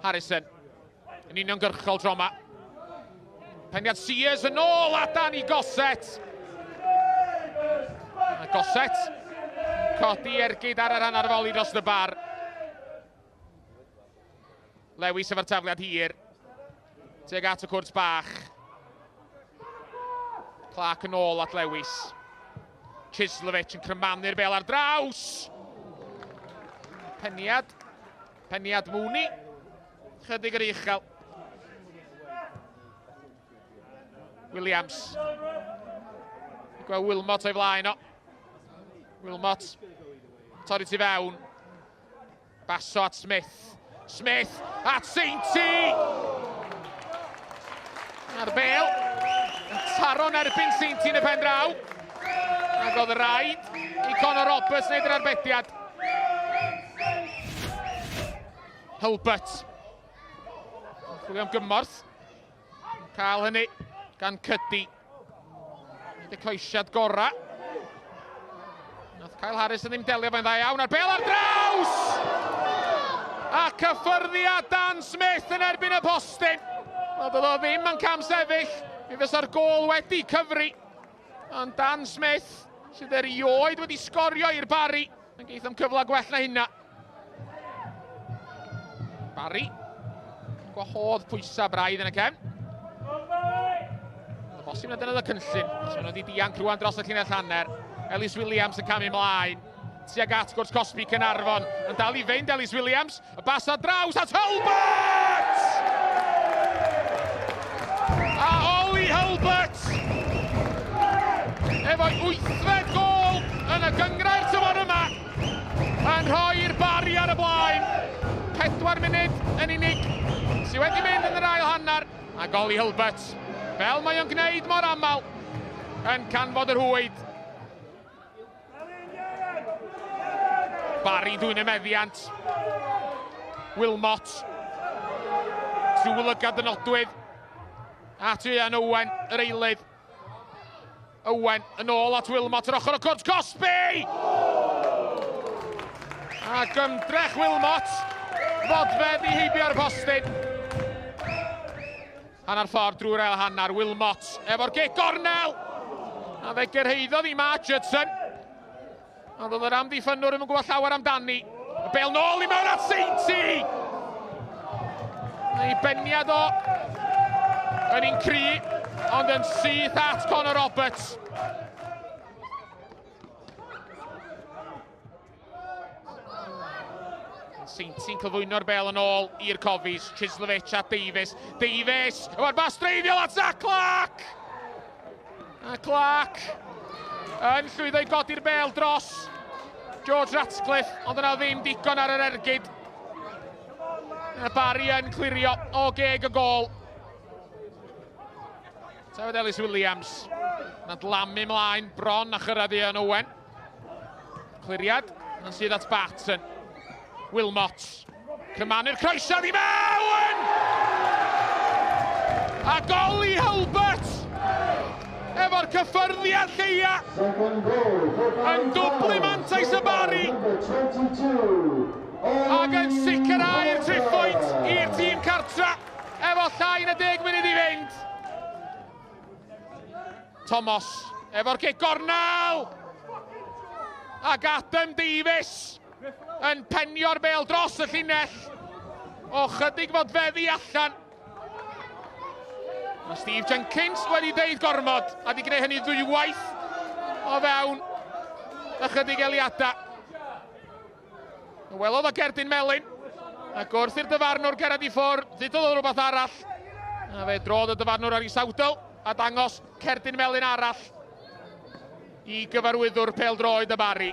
Harrison. Yn uniongyrchol tro yma. Pendiad Sears yn ôl a Danny Gosset. A Gosset. Codi ergyd ar yr hanner foli dros y bar. Lewis efo'r tafliad hir. Teg at y cwrt bach. Clark yn ôl at Lewis. Chislovic yn crymanu'r bel ar draws. Penniad Mooney. Chydig yr uchel. Williams. Gweld Wilmot o'i flaen o. Wilmot. Torri ti fewn. Baso at Smith. Smith at Sainty. Ar bel. Yn taro'n erbyn Sainty yn y pen draw. Ac oedd y rhaid i Conor Roberts wneud yr arbediad. Hulbert. Chwilio am gymorth. Cael hynny gan Cyddi. Nid y coesiad gora. Nath Kyle Harrison ddim delio fe'n dda iawn. Ar bel ar draws! A cyffyrddiad Dan Smith yn erbyn y postyn. Oedd o ddim yn cam sefyll. Mi fysa'r gôl wedi cyfri. Ond Dan Smith, sydd erioed wedi sgorio i'r Barri. Yn geith am cyfle gwell na hynna. Barri. Gwahodd pwysa braidd yn y cefn. Oedd y bosib na dyna y cynllun. So nhw wedi dianc rwan dros y llinell hanner. Ellis Williams yn camu ymlaen. Tuag at gwrs Cosby Caernarfon. Yn dal i fynd Ellis Williams. Y bas ar draws at Hulbert! A Oli Hulbert! Efo'i 8fed gôl yn y gyngrair tymor yma. Yn rhoi'r Barri ar y blaen. 4 munud yn unig. Sy wedi mynd yn yr ail hanner. A Oli Hulbert. Fel mae o'n gwneud mor aml. Yn canfod yr hwyd. Barri dwi'n y meddiant. Wilmot. Trwy lygad y nodwydd. At Ian Owen, yr eilydd. Owen yn ôl at Wilmot yr ochr o cwrt Cosby! Ac ymdrech Wilmot. Fodfedd i heibio'r postyn. Hanner ffordd drwy'r ail hanner. Wilmot efo'r gic gornel. A fe gyrhaeddodd i Mark Judson. A ddod yr amddiffynwr yn gwybod llawer amdani. Y bel nôl i mewn at Sainty! Neu beniad o yn un cri, ond yn syth at Conor Roberts. Sainty'n cyflwyno'r bel yn ôl i'r cofis. Chislovic at Davies. Davies! Efo'r bas dreiddiol at Zach Clark! A Clark yn llwyddo i godi'r bel dros George Ratcliffe, ond yna ddim digon ar yr ergyd. Y Barri yn clirio o geg y gôl. Tafod Ellis Williams. Na dlamu mlaen, bron a chyrraedd Ian Owen. Cliriad, yn sydd at Barton. Wilmot. Cymanu'r croesiad i mewn! A Oli Hulbert! Efo'r cyffyrddiad lleia yn dwblu mantais y Barri ac yn sicrhau'r triphwynt i'r tîm cartra efo llai na 10 munud i fynd. Thomas efo'r gic gornel ac Adam Davies yn penio'r bel dros y llinell o chydig fodfeddi allan. Mae Steve Jenkins wedi deud gormod a di gwneud hynny ddwywaith o fewn ychydig eiliadau. Welodd o Gerdyn Melyn ac wrth i'r dyfarnwr gerad i ffwrdd, ddudodd o rhywbeth arall. A fe drodd y dyfarnwr ar ei sawdl a dangos Cerdyn Melyn arall i gyfarwyddwr pêl-droed y Barri.